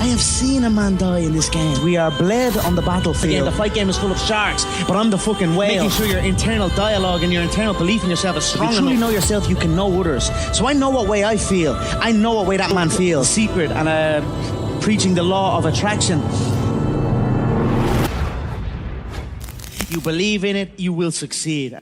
I have seen a man die in this game. We are bled on the battlefield. Again, the fight game is full of sharks, but I'm the fucking whale. Making sure your internal dialogue and your internal belief in yourself is strong enough. If you truly know yourself, you can know others. So I know what way I feel. I know what way that man feels. Secret and preaching the law of attraction. You believe in it, you will succeed.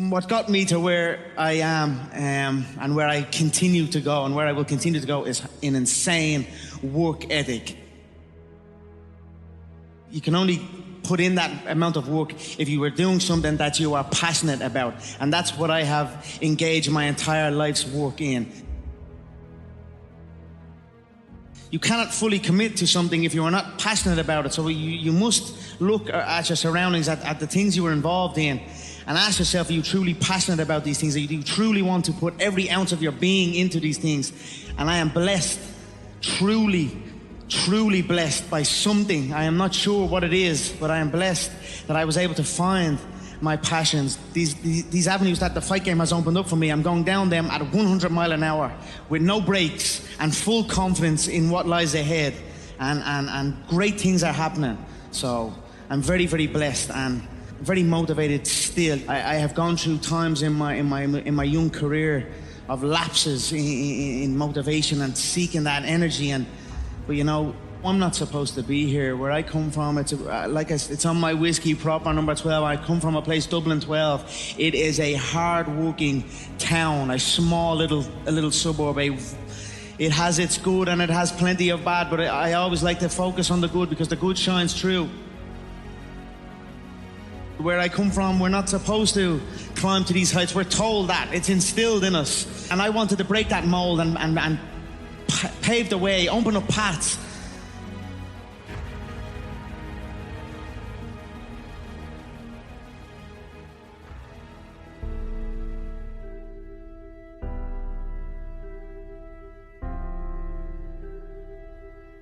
What got me to where I am and where I continue to go and where I will continue to go is an insane work ethic. You can only put in that amount of work if you were doing something that you are passionate about. And that's what I have engaged my entire life's work in. You cannot fully commit to something if you are not passionate about it. So you must look at your surroundings, at the things you are involved in, and ask yourself, are you truly passionate about these things? Do you truly want to put every ounce of your being into these things? And I am blessed, truly blessed by something. I am not sure what it is, but I am blessed that I was able to find my passions. These avenues that the fight game has opened up for me, I'm going down them at 100 miles an hour with no brakes and full confidence in what lies ahead. And great things are happening. So I'm very, very blessed and very motivated still. I have gone through times in my young career of lapses in motivation and seeking that energy. But you know, I'm not supposed to be here. Where I come from, it's it's on my whiskey proper number 12. I come from a place, Dublin 12. It is a hard-working town, a small little suburb. It has its good and it has plenty of bad, but I always like to focus on the good because the good shines through. Where I come from, we're not supposed to climb to these heights. We're told that. It's instilled in us. And I wanted to break that mold and pave the way, open up paths.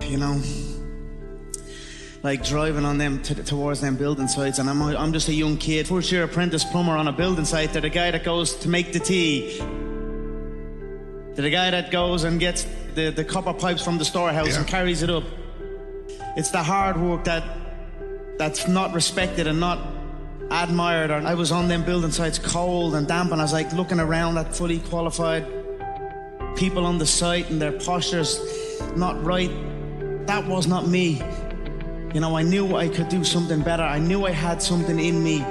You know, like driving on them towards them building sites, and I'm just a young kid, first year apprentice plumber on a building site. They're the guy that goes to make the tea. They're the guy that goes and gets the copper pipes from the storehouse and carries it up. It's the hard work that's not respected and not admired. I was on them building sites cold and damp, and I was like looking around at fully qualified people on the site and their postures not right. That was not me. You know, I knew I could do something better. I knew I had something in me.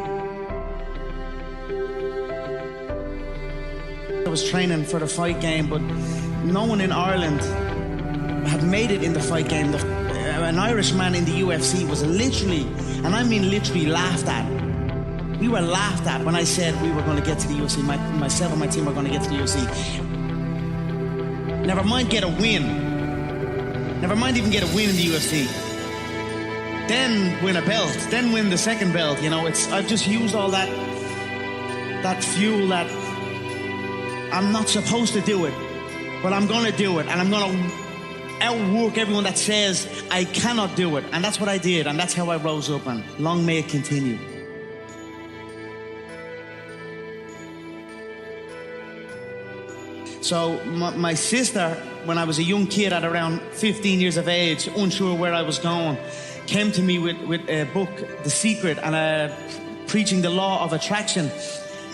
I was training for the fight game, but no one in Ireland had made it in the fight game. An Irishman in the UFC was literally, and I mean literally, laughed at. We were laughed at when I said we were going to get to the UFC. Myself and my team were going to get to the UFC. Never mind get a win. Never mind even get a win in the UFC. Then win a belt. Then win the second belt. You know, I've just used all that fuel that I'm not supposed to do it, but I'm going to do it, and I'm going to outwork everyone that says I cannot do it. And that's what I did, and that's how I rose up, and long may it continue. So my sister, when I was a young kid at around 15 years of age, unsure where I was going, came to me with a book, The Secret, and preaching the law of attraction.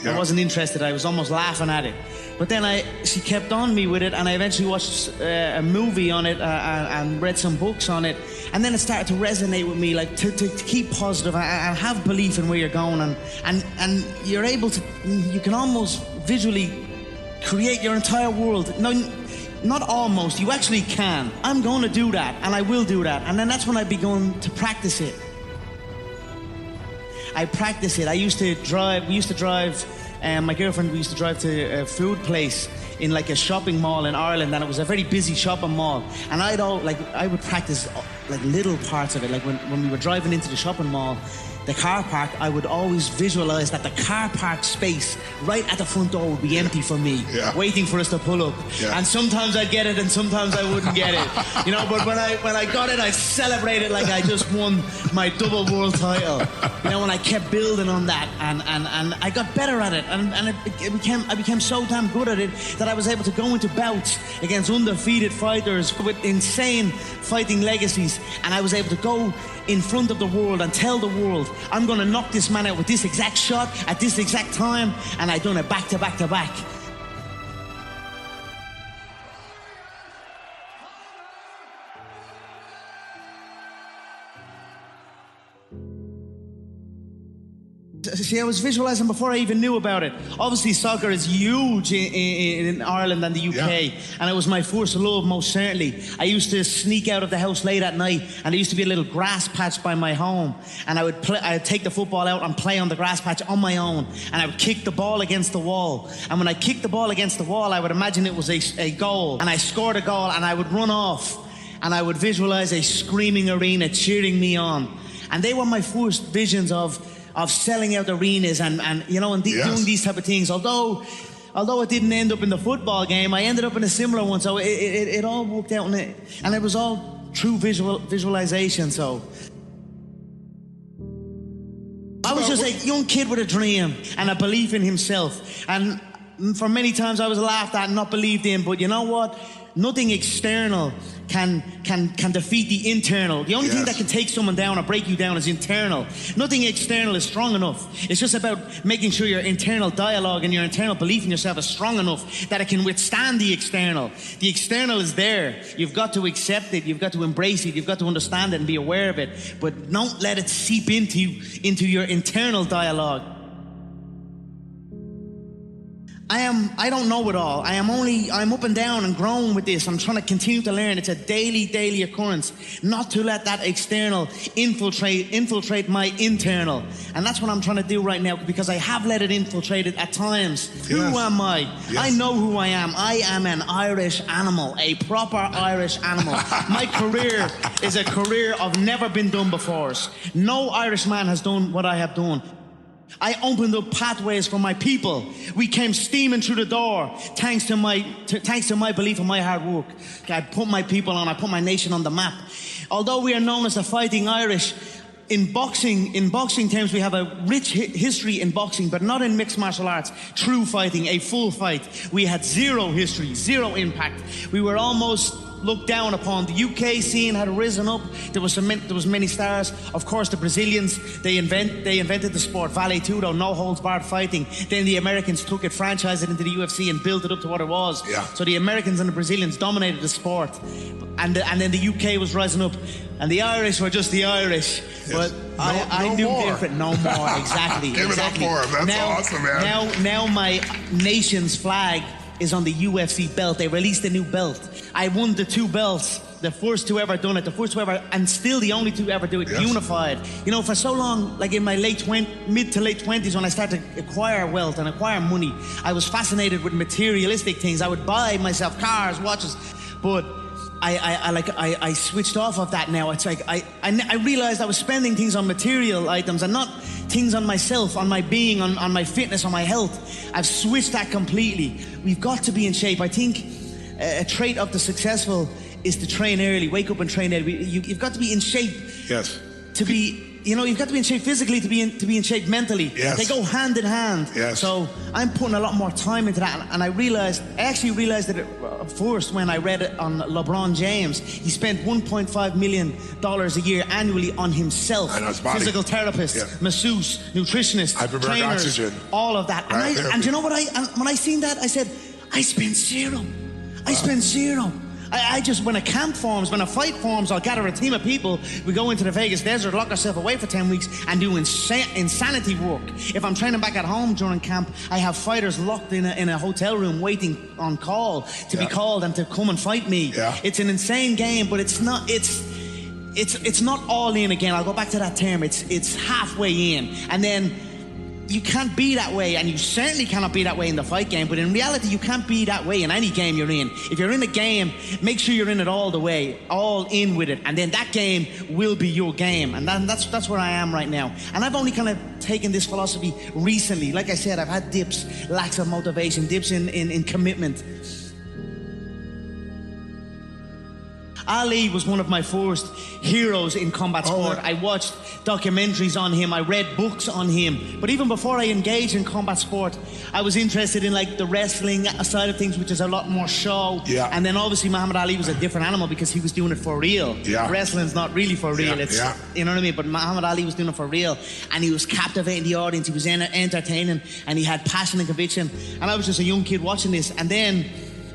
Yeah. I wasn't interested. I was almost laughing at it. But then she kept on me with it, and I eventually watched a movie on it and read some books on it. And then it started to resonate with me, like to keep positive and have belief in where you're going. And you're able to, you can almost visually create your entire world. No, not almost, you actually can. I'm going to do that, and I will do that. And then that's when I began to practice it. I practice it. We used to drive, my girlfriend, we used to drive to a food place in like a shopping mall in Ireland, and it was a very busy shopping mall. And I would practice like little parts of it. Like when we were driving into the shopping mall, the car park, I would always visualize that the car park space right at the front door would be empty for me, waiting for us to pull up. And sometimes I'd get it and sometimes I wouldn't get it. You know, but when I got it, I celebrated like I just won my double world title. You know, and I kept building on that, and I got better at it, and I became so damn good at it that I was able to go into bouts against undefeated fighters with insane fighting legacies, and I was able to go in front of the world and tell the world, I'm going to knock this man out with this exact shot at this exact time, and I done it back to back to back. See, I was visualizing before I even knew about it. Obviously, soccer is huge in Ireland and the UK, and it was my first love, most certainly. I used to sneak out of the house late at night, and there used to be a little grass patch by my home, and I'd take the football out and play on the grass patch on my own, and I would kick the ball against the wall. And when I kicked the ball against the wall, I would imagine it was a goal, and I scored a goal, and I would run off, and I would visualize a screaming arena cheering me on. And they were my first visions of selling out arenas and you know, and doing these type of things. Although it didn't end up in the football game, I ended up in a similar one. So it all worked out, and it was all true visualization. So I was just a young kid with a dream and a belief in himself. And for many times I was laughed at and not believed in. But you know what? Nothing external can defeat the internal. The only thing that can take someone down or break you down is internal. Nothing external is strong enough. It's just about making sure your internal dialogue and your internal belief in yourself is strong enough that it can withstand the external. The external is there. You've got to accept it. You've got to embrace it. You've got to understand it and be aware of it. But don't let it seep into your internal dialogue. I don't know it all. I'm up and down and growing with this. I'm trying to continue to learn. It's a daily occurrence. Not to let that external infiltrate my internal. And that's what I'm trying to do right now, because I have let it infiltrate it at times. Yes. Who am I? Yes. I know who I am. I am an Irish animal, a proper Irish animal. My career is a career of never been done before. No Irish man has done what I have done. I opened up pathways for my people. We came steaming through the door thanks to my belief and my hard work. I put my people on, I put my nation on the map. Although we are known as the Fighting Irish, in boxing terms, we have a rich history in boxing, but not in mixed martial arts. True fighting, a full fight. We had zero history, zero impact. We were almost looked down upon. The UK scene had risen up. There was many stars. Of course, the Brazilians, they invented the sport, vale tudo, no holds barred fighting. Then the Americans took it, franchised it into the UFC, and built it up to what it was. Yeah. So the Americans and the Brazilians dominated the sport, and then the UK was rising up, and the Irish were just the Irish. Yes. But I knew more. Different. No more. Exactly. Give it up for him. That's awesome, man. Now my nation's flag is on the UFC belt. They released a new belt. I won the two belts, the first two ever done it, and still the only two ever do it, unified. You know, for so long, like in my mid to late 20s, when I started to acquire wealth and acquire money, I was fascinated with materialistic things. I would buy myself cars, watches, but I switched off of that now. It's like I realized I was spending things on material items and not things on myself, on my being, on my fitness, on my health. I've switched that completely. We've got to be in shape. I think a trait of the successful is to train early, wake up and train early. You've got to be in shape. Yes. To be, you've got to be in shape physically to be in shape mentally. Yes. They go hand in hand. Yes. So I'm putting a lot more time into that, and I actually realized that first when I read it on LeBron James. He spent $1.5 million a year annually on himself. And his body. Physical therapist, masseuse, nutritionist, trainers, oxygen. All of that. And you know what? When I seen that, I said, I spent zero. I spent zero. I just, when a camp forms, when a fight forms, I'll gather a team of people. We go into the Vegas desert, lock ourselves away for 10 weeks and do insanity work. If I'm training back at home during camp, I have fighters locked in a hotel room waiting on call to be called and to come and fight me. Yeah. It's an insane game, but it's not all in again. I'll go back to that term. It's halfway in. And then you can't be that way, and you certainly cannot be that way in the fight game, but in reality you can't be that way in any game you're in. If you're in a game, make sure you're in it all the way, all in with it, and then that game will be your game. And that's where I am right now. And I've only kind of taken this philosophy recently. Like I said, I've had dips, lacks of motivation, dips in commitment. Ali was one of my first heroes in combat sport. I watched documentaries on him, I read books on him. But even before I engaged in combat sport, I was interested in like the wrestling side of things, which is a lot more show. Yeah. And then obviously Muhammad Ali was a different animal because he was doing it for real. Yeah. Wrestling's not really for real. It's, you know what I mean? But Muhammad Ali was doing it for real. And he was captivating the audience, he was entertaining, and he had passion and conviction. And I was just a young kid watching this. And then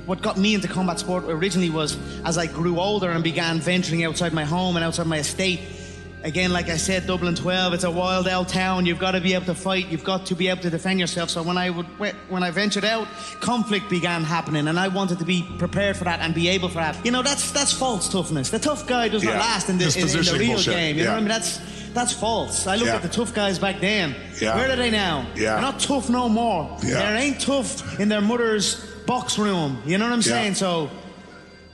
what got me into combat sport originally was as I grew older and began venturing outside my home and outside my estate. Again, like I said, Dublin 12, it's a wild out town. You've got to be able to fight. You've got to be able to defend yourself. So when I ventured out, conflict began happening, and I wanted to be prepared for that and be able for that. You know, that's false toughness. The tough guy does not last in the real game. You know what I mean? That's false. I look at the tough guys back then. Where are they now? They're not tough no more. They ain't tough in their mother's box room. You know what I'm saying? So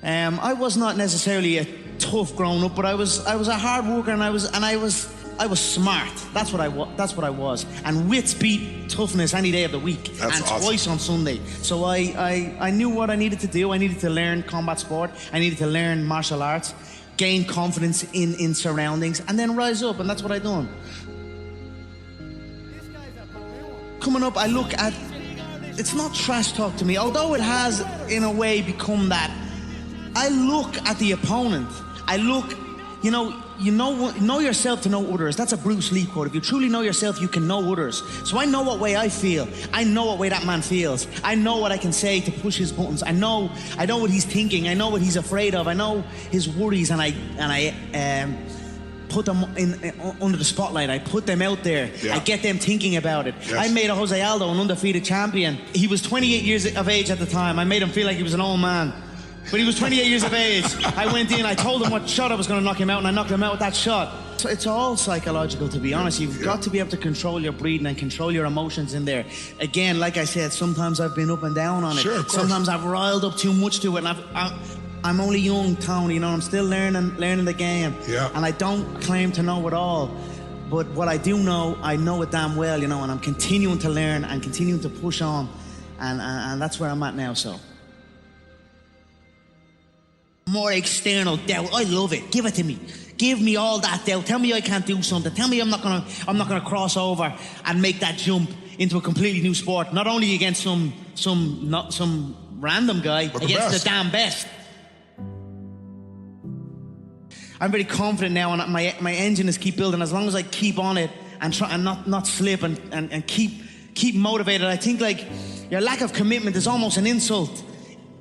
I was not necessarily a tough grown up, but I was a hard worker, and I was smart. That's what I was. And wits beat toughness any day of the week. That's awesome. Twice on Sunday. So I knew what I needed to do. I needed to learn combat sport. I needed to learn martial arts, gain confidence in surroundings, and then rise up. And that's what I done. Coming up, I look at, it's not trash talk to me, although it has in a way become that. I look at the opponent. I look, you know yourself to know others. That's a Bruce Lee quote. If you truly know yourself, you can know others. So I know what way I feel. I know what way that man feels. I know what I can say to push his buttons. I know what he's thinking. I know what he's afraid of. I know his worries, and I put them under the spotlight. I put them out there. I get them thinking about it. I made a Jose Aldo an undefeated champion. He was 28 years of age at the time. I made him feel like he was an old man. But he was 28 years of age. I went in, I told him what shot I was going to knock him out, and I knocked him out with that shot. So it's all psychological, to be honest. You've got to be able to control your breathing and control your emotions in there. Again, like I said, sometimes I've been up and down on it. Sometimes I've riled up too much to it, and I'm only young, Tony, you know, I'm still learning the game. And I don't claim to know it all. But what I do know, I know it damn well, you know, and I'm continuing to learn and continuing to push on. And that's where I'm at now, so. More external doubt. I love it. Give it to me. Give me all that doubt. Tell me I can't do something. Tell me I'm not gonna cross over and make that jump into a completely new sport. Not only against some random guy, against the damn best. I'm very confident now, and my engine is keep building. As long as I keep on it and try and not slip and keep motivated. I think like your lack of commitment is almost an insult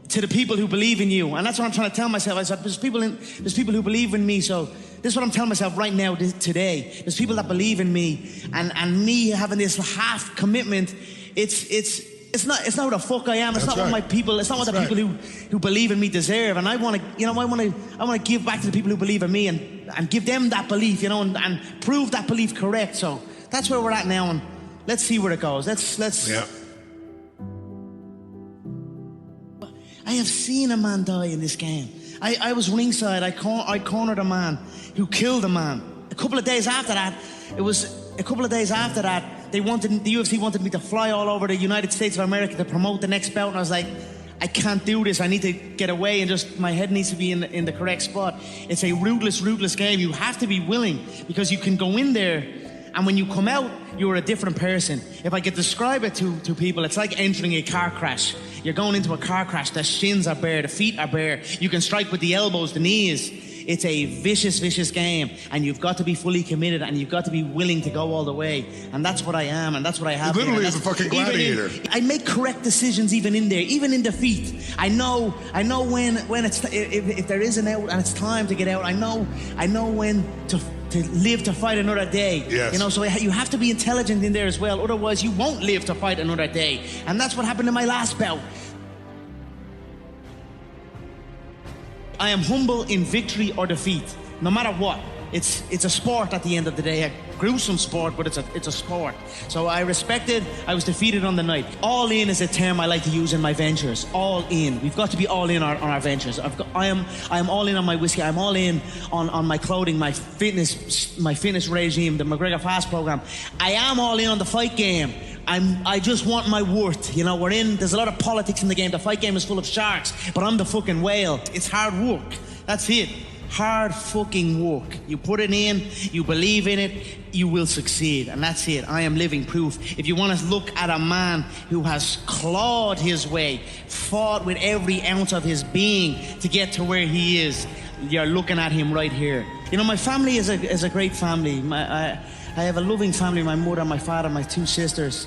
to the people who believe in you. And that's what I'm trying to tell myself. I said, there's people who believe in me, so this is what I'm telling myself right now, today. There's people that believe in me, and me having this half commitment, it's not what the fuck I am. It's not what my people, it's not what the people who believe in me deserve. And I want to give back to the people who believe in me and give them that belief, you know, and prove that belief correct. So that's where we're at now, and let's see where it goes. Let's I have seen a man die in this game. I was ringside. I cornered a man who killed a man. A couple of days after that, the UFC wanted me to fly all over the United States of America to promote the next bout, and I was like, I can't do this. I need to get away, and just my head needs to be in the correct spot. It's a ruthless game. You have to be willing, because you can go in there, and when you come out, you're a different person. If I could describe it to people, it's like entering a car crash. You're going into a car crash. The shins are bare, the feet are bare. You can strike with the elbows, the knees. It's a vicious game, and you've got to be fully committed, and you've got to be willing to go all the way. And that's what I am, and that's what I have. Literally is a fucking gladiator. I make correct decisions even in there, even in defeat. I know when it's if there is an out and it's time to get out. I know when to live to fight another day. Yes. You know, so you have to be intelligent in there as well. Otherwise, you won't live to fight another day. And that's what happened in my last bout. I am humble in victory or defeat, no matter what. it's a sport at the end of the day, a gruesome sport, but it's a sport. So I respect it. I was defeated on the night. All in is a term I like to use in my ventures. All in. We've got to be all in on our ventures. I am all in on my whiskey. I'm all in on my clothing, my fitness regime, the McGregor Fast program. I am all in on the fight game. I just want my worth. You know, there's a lot of politics in the game. The fight game is full of sharks, but I'm the fucking whale. It's hard work. That's it. Hard fucking work. You put it in, you believe in it, you will succeed. And that's it. I am living proof. If you want to look at a man who has clawed his way, fought with every ounce of his being to get to where he is, you're looking at him right here. You know, my family is a great family. I have a loving family, my mother, my father, my 2 sisters.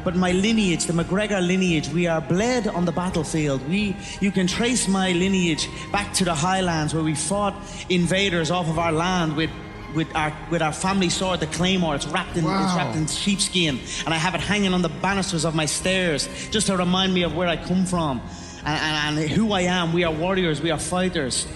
But my lineage, the McGregor lineage, we are bled on the battlefield. You can trace my lineage back to the Highlands where we fought invaders off of our land with our family sword, the claymore. It's wrapped in sheepskin, and I have it hanging on the banisters of my stairs just to remind me of where I come from and who I am. We are warriors, we are fighters.